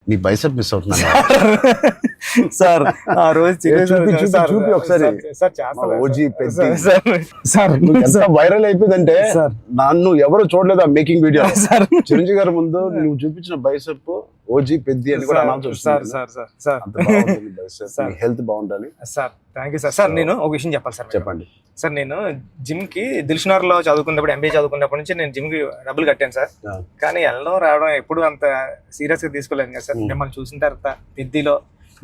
నీ bicep miss అవుతున్నాను sir ఆ రోజు చూపి ఒకసారి ఓజీ ఎంత వైరల్ అయిపోయిందంటే నన్ను ఎవరు చూడలేదు ఆ మేకింగ్ వీడియో. చిరంజీవి గారి ముందు నువ్వు చూపించిన బైసెప్ ఓజీ పెద్ది అని కూడా అనౌన్స్ చేస్తున్నారు. హెల్త్ బాగుండాలి sir. Thank you sir. Sir నేను ఒక విషయం చెప్పాలి సార్. చెప్పండి సార్. నేను జిమ్ కి దిల్షునగర్ లో చదువుకున్నప్పుడు, ఎంబీఏ చదువుకున్నప్పటి నుంచి నేను జిమ్ కి డబ్బులు కట్టాను సార్. కానీ వెళ్ళడం రావడం ఎప్పుడు అంత సీరియస్ గా తీసుకోలేదు కదా సార్. మిమ్మల్ని చూసిన తర్వాత పెద్దిలో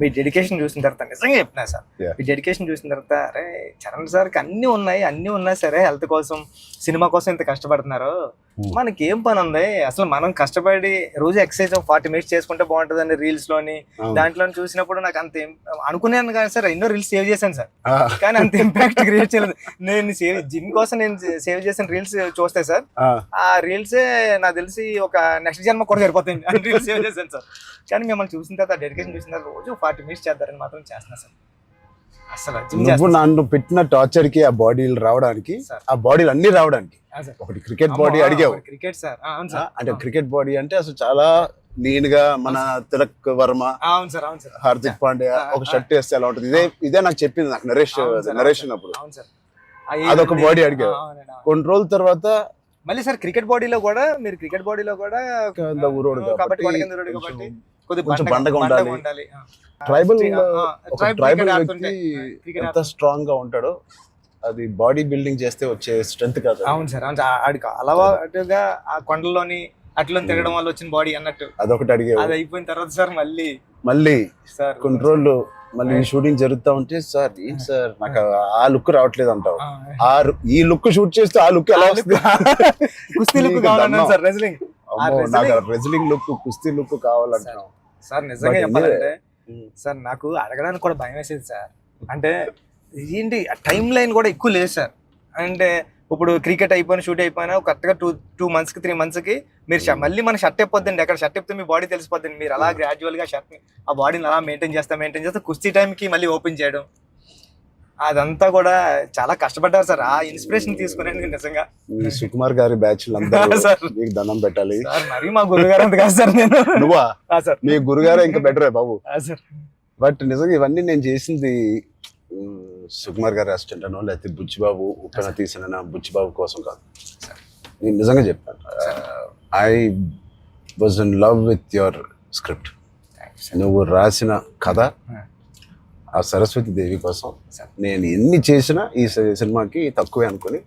మీ డెడికేషన్ చూసిన తర్వాత నిజంగా చెప్తున్నా సార్, మీ డెడికేషన్ చూసిన తర్వాత అరే చరణ్ సార్కి అన్నీ ఉన్నాయి సరే, హెల్త్ కోసం సినిమా కోసం ఇంత కష్టపడుతున్నారు, మనకి ఏం పని ఉంది అసలు, మనం కష్టపడి రోజు ఎక్సర్సైజ్ 40 minutes చేసుకుంటే బాగుంటుందండి రీల్స్ లోని దాంట్లో చూసినప్పుడు నాకు అంత అనుకున్నాను కానీ సార్, ఎన్నో రీల్స్ సేవ్ చేశాను సార్, కానీ అంత ఇంపాక్ట్ క్రియేట్ చేయలేదు. నేను జిమ్ కోసం నేను సేవ్ చేసిన రీల్స్ చూస్తే సార్, ఆ రీల్సే నాకు తెలిసి ఒక నెక్స్ట్ జన్మ కూడా సరిపోతుంది రీల్స్ సేవ్ చేశాను సార్. కానీ మిమ్మల్ని చూసిన తర్వాత డెడికేషన్ చూసిన తర్వాత రోజు 40 minutes చేద్దారని మాత్రం చేస్తున్నా సార్. అసలు నువ్వు నన్ను పెట్టిన టార్చర్ కి ఆ బాడీలు రావడానికి, ఆ బాడీలు అన్ని రావడానికి ఒకటి క్రికెట్ బాడీ అడిగావు. క్రికెట్ సార్ అంటే క్రికెట్ బాడీ అంటే అసలు చాలా లీన్ గా మన తిలక్ వర్మ, హార్దిక్ పాండ్యా ఒక షర్ట్ వేస్తే ఎలా ఉంటుంది, ఇదే నాకు చెప్పింది, నాకు నరేషన్ అప్పుడు అదొక బాడీ అడిగావు. కొన్ని రోజుల తర్వాత మళ్ళీ సార్ క్రికెట్ బాడీలో కూడా మీరు కొంచెం బండగా ఉండాలి. ట్రైబల్ వ్యక్తి ఎంత స్ట్రాంగ్ గా ఉంటాడో అది బాడీ బిల్డింగ్ చేస్తే వచ్చే స్ట్రెంత్ కాదు. అవును సార్. ఆడికి అలవాటుగా ఆ కొండలోని అట్లా తిరగడం వల్ల వచ్చిన బాడీ అన్నట్టు అదొకటి అడిగే. అది అయిపోయిన తర్వాత సార్ మళ్ళీ సార్ కొన్ని రోజులు మళ్ళీ షూటింగ్ జరుగుతా ఉంటే సార్ ఏంటి సార్ నాకు ఆ లుక్ రావట్లేదు అంటావు, ఈ లుక్ షూట్ చేస్తే ఆ లుక్ ఎలా వస్తుంది, కుస్తీ లుక్ కావాలన్నా సార్, రెజ్లింగ్ నాకు రెజ్లింగ్ లుక్ కుస్తీ లుక్ కావాలంటున్నావు సార్. నిజంగా చెప్పాలంటే సార్ నాకు అడగడానికి కూడా భయం వేసేది సార్. అంటే ఏంటి టైం లైన్ కూడా ఎక్కువ లేదు సార్. అంటే ఇప్పుడు క్రికెట్ అయిపోయినా షూట్ అయిపోయినా కరెక్ట్గా 2 months కి 3 months కి మీరు మళ్ళీ మన షర్ట్ అయిపోద్దండి, అక్కడ షర్ట్ అయిపోతే మీ బాడీ తెలిసిపోద్దండి. మీరు అలా గ్రాడ్యువల్ గా షర్ట్ ఆ బాడీని అలా మెయింటైన్ చేస్తే కుస్తీ టైంకి మళ్ళీ ఓపెన్ చేయడం, అదంతా కూడా చాలా కష్టపడ్డారు సార్. ఆ ఇన్స్పిరేషన్ తీసుకునేందుకు నిజంగా సుకుమార్ గారి బ్యాచ్ మీకు దండం పెట్టాలి. మరి మా గురుగారు అంత కాదు సార్. నేను నువ్వా సార్, మీ గురుగారు ఇంకా బెటరే బాబు. బట్ నిజంగా ఇవన్నీ నేను చేసింది సుకుమార్ గారి అసిస్టెంట్ అనో లేకపోతే బుచ్చిబాబు ఉప్పెన తీసిన బుచ్చిబాబు కోసం కాదు. నేను నిజంగా చెప్పాను, I was in love with your script. నువ్వు రాసిన కథ ఆ సరస్వతి దేవి కోసం నేను ఎన్ని చేసినా ఈ సినిమాకి తక్కువే అనుకుని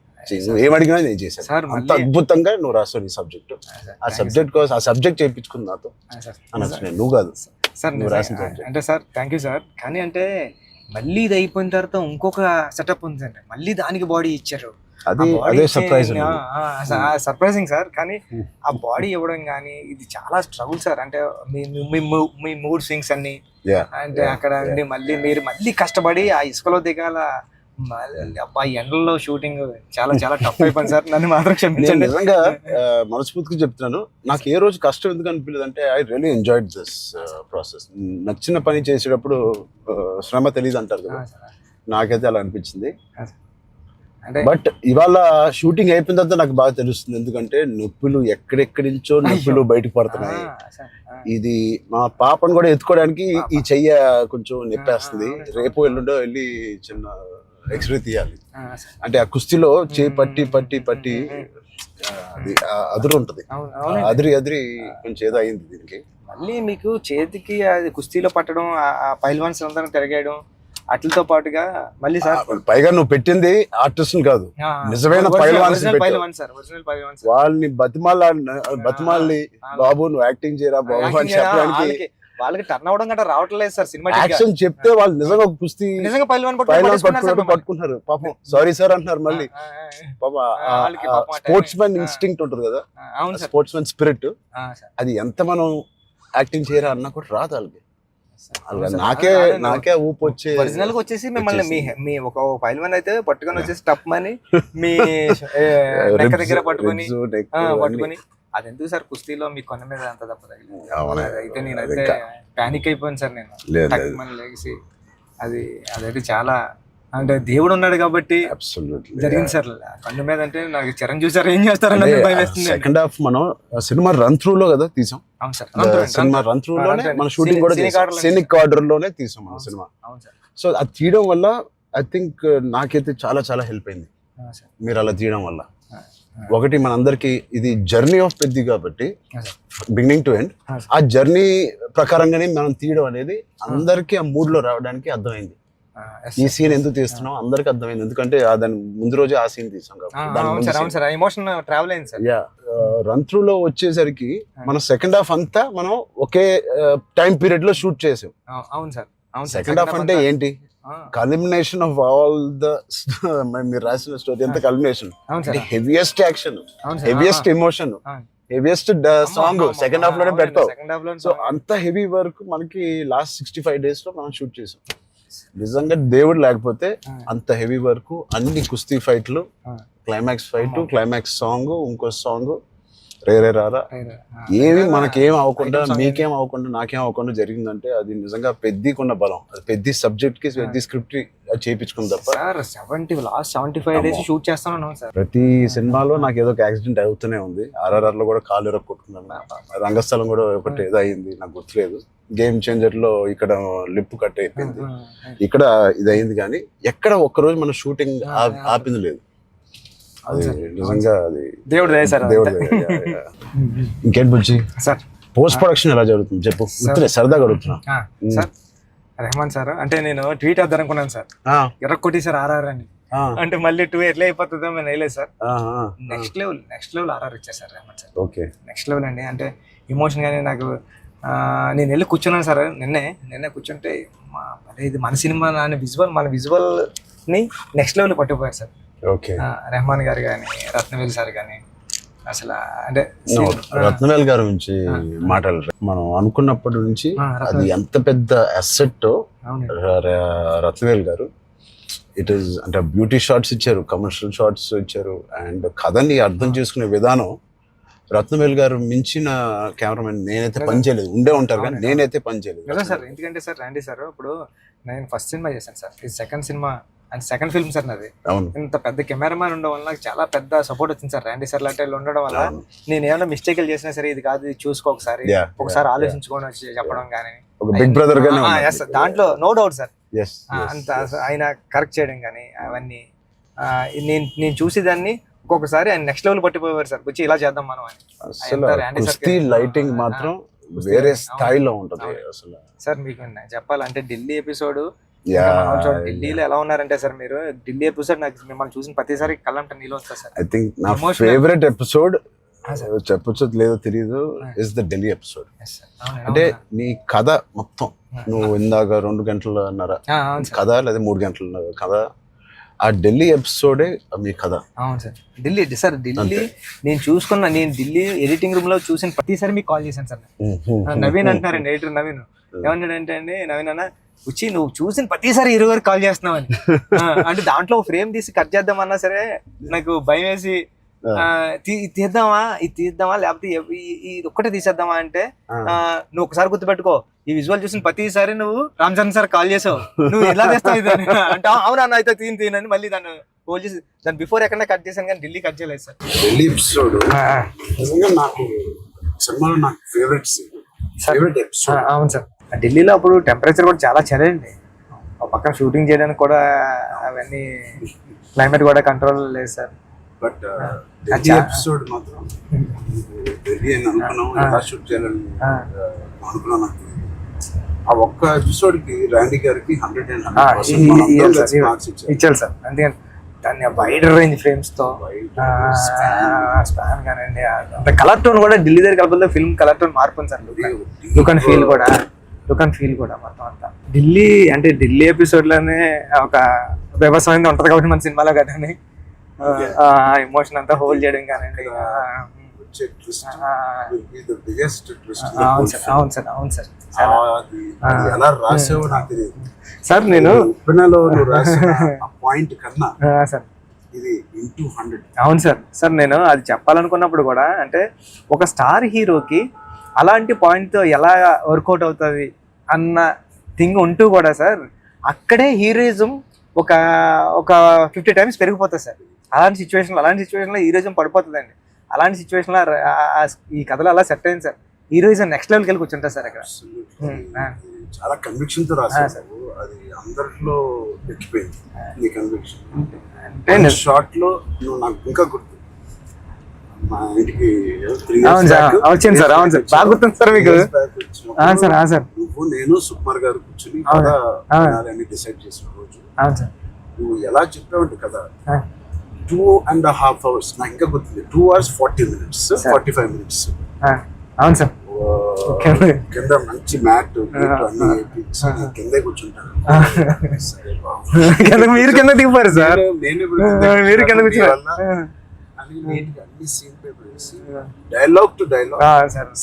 ఏమడిగినా నేను చేశాను. అంత అద్భుతంగా నువ్వు రాస్తావు నీ సబ్జెక్ట్. ఆ సబ్జెక్ట్ కోసం ఆ సబ్జెక్ట్ చేయించుకుంది నాతో అనొచ్చు, నేను నువ్వు కాదు సార్. నువ్వు రాసిన అంటే సార్ థ్యాంక్ యూ సార్. కానీ అంటే మళ్ళీ ఇది అయిపోయిన తర్వాత ఇంకొక సెటప్ ఉందండి, మళ్ళీ దానికి బాడీ ఇచ్చారు. Surprising sir. కానీ ఆ బాడీ ఇవ్వడం కానీ ఇది చాలా స్ట్రగుల్ సార్. అంటే మీ మూడ్ స్వింగ్స్ అన్ని అంటే అక్కడ అండి మళ్ళీ మీరు మళ్ళీ కష్టపడి ఆ ఇసుకలో దిగాల, అబ్బాయి ఎండల్లో షూటింగ్ చాలా చాలా టఫ్ అయిపోయింది సార్. నన్ను మాత్రం క్షమించండి. నిజంగా మనస్ఫూర్తిగా చెప్తున్నాను, నాకు ఏ రోజు కష్టం ఎందుకు అనిపించలేదు అంటే I really enjoyed this process. నచ్చిన పని చేసేటప్పుడు శ్రమ తెలియదు అంటారు కదా, నాకైతే అలా అనిపించింది. బట్ ఇవాళ షూటింగ్ అయిపోయిన తర్వాత నాకు బాగా తెలుస్తుంది, ఎందుకంటే నొప్పులు ఎక్కడెక్కడి నుంచో నొప్పులు బయటకు పడుతున్నాయి. ఇది మా పాపను కూడా ఎత్తుకోవడానికి ఈ చెయ్య కొంచెం నొప్పేస్తుంది. రేపు ఎల్లుండో వెళ్ళి చిన్న ఎక్స్రే తీయాలి. అంటే ఆ కుస్తీలో చేయి పట్టి పట్టి పట్టి అది అదురు ఉంటది, అదిరి కొంచెం ఏదో అయింది దీనికి. మళ్ళీ మీకు చేతికి అది కుస్తీలో పట్టడం, ఆ పైల్వాన్స్ అందరం తిరగేయడం అట్లతో పాటుగా మళ్ళీ సార్ పైగా నువ్వు పెట్టింది ఆర్టిస్ట్ కాదు, నిజమైన పైల్వాన్స్. వాళ్ళని బతిమాలి బాబు నువ్వు యాక్టింగ్ చేయరా బాబు అని చెప్పడానికి వాళ్ళకి టర్న్ అవడం గట్రా రావట్లేదు సార్. సినిమా యాక్షన్ చెప్తే వాళ్ళు నిజంగా కుస్తీ నిజంగా పైల్వాన్ పట్టుకుంటున్నారు. పాపం సారీ సార్ అంటున్నారు. మళ్ళీ స్పోర్ట్స్ మ్యాన్ ఇన్స్టింక్ట్ ఉంటుంది కదా, స్పోర్ట్స్ మ్యాన్ స్పిరిట్, అది ఎంత మనం యాక్టింగ్ చేయరా అన్నా కూడా రాదు వాళ్ళకి. నాకే ఊపు వచ్చి ఒరిజినల్ గా వచ్చేసి మిమ్మల్ని మీ ఒక పైల్వాన్ అయితే పట్టుకొని వచ్చేసి టప్ మని మీ దగ్గర పట్టుకొని అదెందుకు సార్ కుస్తీలో మీ కొన్న మీద అంత తప్పదు అయితే నేనైతే పానిక్ అయిపోయాను సార్. నేను లేచి అదైతే చాలా అంటే దేవుడు ఉన్నాడు కాబట్టి అబ్సల్యూట్లీ జరిగింది సార్. కన్ను మీద అంటే నాకు చిరంజీవి సార్ ఏం చేస్తారని భయం వేస్తుంది. సెకండ్ హాఫ్ మనం సినిమా రన్ త్రూ లో కదా తీసాం. అవును సార్, సినిమా రన్ త్రూ లోనే మన షూటింగ్ కూడా సీనిక్ ఆర్డర్ లోనే తీసాం మన సినిమా. అవును సార్. సో అది తీయడం వల్ల ఐ థింక్ నాకైతే చాలా చాలా హెల్ప్ అయింది మీరు అలా తీయడం వల్ల. ఒకటి మనందరికి ఇది జర్నీ ఆఫ్ పెద్ది కాబట్టి బిగినింగ్ టు ఎండ్ ఆ జర్నీ ప్రకారంగానే మనం తీయడం అనేది అందరికి ఆ మూడ్ లో రావడానికి అర్థమైంది. ఈ సీన్ ఎందుకు తీస్తున్నాం అందరికి అర్థమైంది, ఎందుకంటే దాని ముందు రోజే ఆ సీన్ తీసాం కాబట్టి. రన్ త్రూ లో వచ్చేసరికి మన సెకండ్ హాఫ్ అంతా మనం ఒకే టైం పీరియడ్ లో షూట్ చేసాం. అవును సార్. సెకండ్ హాఫ్ అంటే ఏంటి, కల్మినేషన్ ఆఫ్ ఆల్ ద మీరు రాసిన స్టోరీ అంతా culmination. Heaviest action, heaviest emotion, heaviest song second half లోనే పెడతావు. సో అంత హెవీ వర్క్ మనకి లాస్ట్ 65 days లో మనం షూట్ చేసాం. నిజంగా దేవుడు లేకపోతే అంత హెవీ వర్క్, అన్ని కుస్తీ ఫైట్లు, క్లైమాక్స్ ఫైట్, క్లైమాక్స్ సాంగ్, ఇంకో సాంగ్ రే రే రారా ఏమి మనకేం అవ్వకుండా మీకేం అవ్వకుండా నాకేం అవ్వకుండా జరిగిందంటే అది నిజంగా పెద్దకున్న బలం. అది పెద్ద సబ్జెక్ట్ కి పెద్ద స్క్రిప్ట్ చేయించుకుంది తప్ప. లాస్ట్ 75 days షూట్ చేస్తాను సార్. ప్రతి సినిమాలో నాకు ఏదో ఒక యాక్సిడెంట్ అవుతూనే ఉంది. RRR లో కూడా కాలు ఎరక్కొట్టుకున్నాను, రంగస్థలం కూడా ఒకటి ఏదో అయింది నాకు గుర్తులేదు. గేమ్ చేంజర్ లో ఇక్కడ లిప్ కట్ అయిపోయింది, ఇక్కడ ఇది అయింది. కానీ ఎక్కడ ఒక్కరోజు మన షూటింగ్ ఆపింది లేదు. అది నిజంగా అది దేవుడు దేవుడు. ఇంకేంటి బుజ్జి సార్ పోస్ట్ ప్రొడక్షన్ ఎలా జరుగుతుంది చెప్పు, సరదాగా అడుగుతున్నా. సార్ రెహమాన్ సార్ అంటే నేను ట్వీట్ వద్దాం అనుకున్నాను సార్, ఎర్రకొట్టి సార్ RRR అని. అంటే మళ్ళీ 2 ఎట్లా అయిపోతుందో నేను వేయలేదు సార్. నెక్స్ట్ లెవెల్ RRR ఇచ్చారు sir Rahman sir. Okay, next level అండి. అంటే ఎమోషన్ గానీ నాకు నేను వెళ్ళి కూర్చున్నాను సార్. నిన్నే కూర్చుంటే ఇది మన సినిమా మన విజువల్ ని నెక్స్ట్ లెవెల్ పట్టుకుపోయారు సార్. ఓకే, రెహమాన్ గారు కానీ, రత్నవేల్ సార్ కానీ, అసలు అంటే రత్నవేల్ గారి నుంచి మాట్లాడారు. మనం అనుకున్నప్పటి నుంచి అది ఎంత పెద్ద అసెట్ రత్నవేల్ గారు. ఇట్ ఈస్ అంటే బ్యూటీ షాట్స్ ఇచ్చారు, కమర్షియల్ షాట్స్ ఇచ్చారు, అండ్ కథని అర్థం చేసుకునే విధానం. రత్నవేల్ గారు మించిన కెమెరామెన్ నేనైతే పని చేయలేదు. ఉండే ఉంటారు కానీ నేనైతే పని చేయలేదు సార్. ఎందుకంటే సార్ రండి సార్, ఇప్పుడు నేను ఫస్ట్ సినిమా చేశాను సార్, ఇది second cinema and second film sir నాది. ఇంత పెద్ద కెమెరామ్యాన్ ఉండడం వల్ల నాకు చాలా పెద్ద సపోర్ట్ వచ్చింది సార్. రండి సార్ లాంటి ఉండడం వల్ల నేను ఏమైనా మిస్టేక్లు చేసినా సరే ఇది కాదు, ఇది చూసుకో ఒకసారి ఆలోచించుకొని వచ్చి చెప్పడం కానీ, బిగ్ బ్రదర్ దాంట్లో నో డౌట్ సార్. అంత ఆయన కరెక్ట్ చేయడం కానీ అవన్నీ నేను చూసి దాన్ని ఒక్కొక్కసారి ఆయన నెక్స్ట్ లెవెల్ పట్టిపోయారు సార్. వచ్చి ఇలా చేద్దాం మనం అని. లైటింగ్ మాత్రం వేరే స్థాయిలో ఉంటుంది అసలు. సార్ మీకు చెప్పాలంటే ఢిల్లీ ఎపిసోడ్, ఢిల్లీలో ఎలా ఉన్నారంటే సార్ మీరు ఢిల్లీ ఎపిసోడ్ నాకు మిమ్మల్ని చూసిన ప్రతిసారి కళ్ళంట నీళ్ళు వస్తారు సార్. ఐ థింక్ నా ఫేవరెట్ ఎపిసోడ్ చెప్పొచ్చు లేదో తెలియదు ఇస్ ద ఢిల్లీ ఎపిసోడ్. అంటే నీ కథ మొత్తం నువ్వు ఇందాక 2 గంటలన్నర కథ లేదా 3 గంటల కథ, ఆ ఢిల్లీ ఎపిసోడే మీ కథ. అవును సార్. ఢిల్లీ నేను ఢిల్లీ ఎడిటింగ్ రూమ్ లో చూసిన ప్రతిసారి మీకు కాల్ చేశాను సార్. నవీన్ అంటున్నారండి, ఎడిటర్ నవీన్ ఏమన్నాడంటే అండి, నవీన్ అన్న వచ్చి నువ్వు చూసిన ప్రతిసారి 20 కాల్ చేస్తున్నావు అని. అంటే దాంట్లో ఫ్రేమ్ తీసి కట్ చేద్దామన్నా సరే నాకు భయం వేసి తీద్దామా లేకపోతే ఇది ఒక్కటే తీసేద్దామా అంటే, నువ్వు ఒకసారి గుర్తుపెట్టుకో ఈ విజువల్ చూసిన ప్రతిసారి నువ్వు రామ్ చరణ్ సార్ కాల్ చేసావు, నువ్వు ఎలా చేస్తావు ఇది అంటే అవునా అయితే తీనని మళ్ళీ దాన్ని హోల్డ్ చేసి దాని బిఫోర్ ఎక్కడ కట్ చేశాను కానీ ఢిల్లీ కట్ చేయలేదు సార్. ఢిల్లీ ఎపిసోడ్ నాకు సినిమాలో నాకు ఫేవరెట్ ఎపిసోడ్. అవును సార్. ఢిల్లీలో అప్పుడు టెంపరేచర్ కూడా చాలా చలండి, పక్కన షూటింగ్ చేయడానికి కూడా అవన్నీ క్లైమేట్ కూడా కంట్రోల్ లేదు సార్. బట్ ఎపిసోడ్ మాత్రం ఢిల్లీ అని అనుకున్నాం, ఎలా షూట్ చేయాలని అనుకున్నాను. ఆ ఒక్క ఎపిసోడ్ కి రాండీ గారికి 100% మార్క్స్ ఇచ్చారు సార్. అందుకని దాన్ని వైడ్ రేంజ్ ఫ్రేమ్స్ తో స్పాన్ కానివ్వండి, అంత కలర్ టోన్ కూడా ఢిల్లీ దగ్గర కలపలే, ఫిల్మ్ కలర్ టోన్ మార్పు సార్. లుక్ అండ్ ఫీల్ కూడా మొత్తం అంతా ఢిల్లీ ఎపిసోడ్ లోనే ఒక వ్యవసాయం ఉంటుంది కాబట్టి మన సినిమాలో కదా ఎమోషన్ అంతా హోల్డ్ చేయడం కానివ్వండి. అవును సార్. సార్ నేను పాయింట్ కన్నా సార్ ఇది ఇంటూ 100. అవును సార్ నేను అది చెప్పాలనుకున్నప్పుడు కూడా అంటే ఒక స్టార్ హీరోకి అలాంటి పాయింట్తో ఎలా వర్కౌట్ అవుతుంది అన్న థింగ్ ఉంటూ కూడా సార్ అక్కడే హీరోయిజం ఒక ఒక 50 times పెరిగిపోతుంది సార్. అలాంటి సిచ్యువేషన్లో హీరోయిజం పడిపోతుందండి. అలాంటి సిచ్యువేషన్లో ఈ కథలో అలా సెట్ అయింది సార్. హీరోయిజం నెక్స్ట్ లెవెల్కి వెళ్ళి కూర్చుంటారు సార్ అక్కడ. చాలా కన్విక్షన్ తో రాశారు. అది అందరిలో ఎక్కిపోయింది నీ కన్విక్షన్. షార్ట్ లో నువ్వు నాకు ఇంకా గుర్తు, మా ఇంటికి 3 years back వచ్చింది సార్. అవును సార్, బాగా గుర్తుంది సార్ మీకు. సార్ నువ్వు నేను సుకుమార్ గారు కూర్చుని కథ వినాలని డిసైడ్ చేసిన రోజు నువ్వు ఎలా చెప్పావంటే కదా 2.5 hours నాకు ఇంకా గుర్తుంది. 2 hours 40 minutes 45 minutes. అవును సార్. కింద మంచి మ్యాట్ అన్ని కిందే కూర్చుంటాను. మీరు కింద దిగిపోయారు సార్. మీరు కింద కూర్చున్నారు. అన్ని సీన్ పేపర్ వేసి dialogue to dialogue,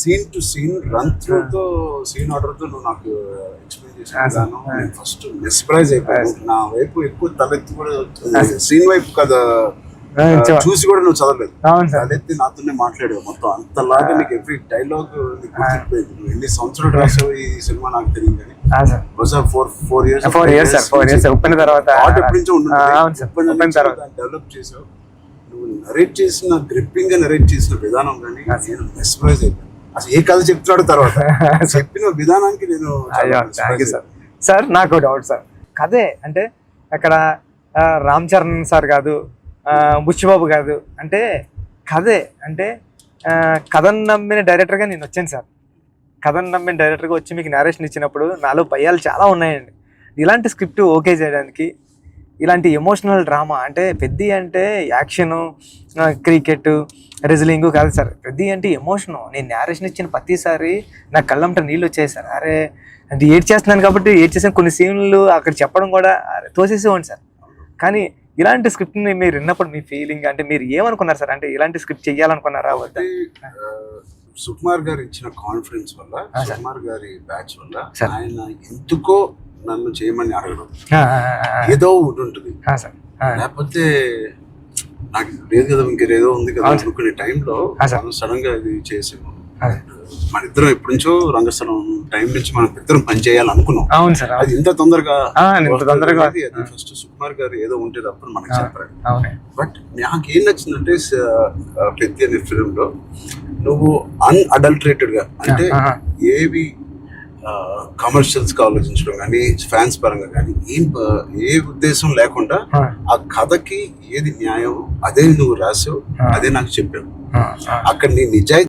scene to scene, run through తో సీన్ ఆర్డర్ తో నువ్వు నాకు ఎక్స్ప్లెయిన్ చేసాను. నేను ఫస్ట్ మెస్ప్రైజ్ అయిపోయాను. నా వైపు ఎక్కువ తలెత్తి కూడా సీన్ వైపు కదా చూసి కూడా నువ్వు చదవలేదు. తలెత్తి నాతోనే మాట్లాడావు మొత్తం. అంతలాగా నీకు ఎవ్రీ డైలాగ్ నీకు గుర్తుపోయింది. నువ్వు ఎన్ని సంవత్సరాలు రాసావు ఈ సినిమా నాకు తెలియదు కానీ four years ఒప్పిన తర్వాత డెవలప్ చేసావు. నువ్వు నరేట్ చేసిన గ్రిప్పింగ్ గా నరేట్ చేసిన విధానం కానీ నేను మెస్ప్రైజ్ అయిపోయాను. అసలు ఏ కథ చెప్తున్నాడు తర్వాత చెప్పిన విధానానికి నేను సార్. నాకు డౌట్ సార్, కథే అంటే అక్కడ రామ్ చరణ్ సార్ కాదు, బుచ్చిబాబు కాదు, అంటే కథే అంటే కథను నమ్మిన డైరెక్టర్గా నేను వచ్చాను సార్. కథను నమ్మిన డైరెక్టర్గా వచ్చి మీకు నేరేషన్ ఇచ్చినప్పుడు నాలో భయాలు చాలా ఉన్నాయండి. ఇలాంటి స్క్రిప్ట్ ఓకే చేయడానికి, ఇలాంటి ఎమోషనల్ డ్రామా అంటే పెద్ద అంటే యాక్షను, క్రికెట్, రెజ్లింగ్ కాదు సార్. పెద్ద అంటే ఎమోషను. నేను నేరేషన్ ఇచ్చిన ప్రతిసారి నా కళ్ళంట నీళ్ళు వచ్చాయి సార్. అరే అంటే ఏడ్ చేస్తున్నాను కాబట్టి ఏడ్ చేసిన కొన్ని సీన్లు అక్కడ చెప్పడం కూడా తోసేసేవాడి సార్. కానీ ఇలాంటి స్క్రిప్ట్ని మీరు విన్నప్పుడు మీ ఫీలింగ్ అంటే మీరు ఏమనుకున్నారు సార్? అంటే ఇలాంటి స్క్రిప్ట్ చెయ్యాలనుకున్నారా? సుకుమార్ గారు ఇచ్చిన కాన్ఫిడెన్స్ వల్ల, సుకుమార్ గారి బ్యాచ్ వల్ల ఆయన ఎందుకో నన్ను చేయమని అడగడం ఏదో ఒకటి ఉంటుంది. లేకపోతే నాకు లేదు కదా ఇంకేదో ఉంది కదా అనుకునే టైంలో సడన్ గా ఇది చేసాము. మన ఇద్దరం ఎప్పటి నుంచో రంగస్థలం టైం నుంచి మనం ఇద్దరం పని చేయాలనుకున్నాం. అది ఇంత తొందరగా ఫస్ట్ సుకుమార్ గారు ఏదో ఉంటే అప్పుడు మనకు చెప్పారు. బట్ నాకు ఏం నచ్చిందంటే పెద్ద అనే ఫిలిం లో నువ్వు అన్అడల్టరేటెడ్ గా అంటే ఏవి కమర్షియల్స్ గా ఆలోచించడం కానీ ఫ్యాన్స్ పరంగా కానీ ఏ ఉద్దేశం లేకుండా ఆ కథకి ఏది న్యాయం అదే నువ్వు రాసావు, అదే నాకు చెప్పావు. అక్కడ నీ నిజాయితీ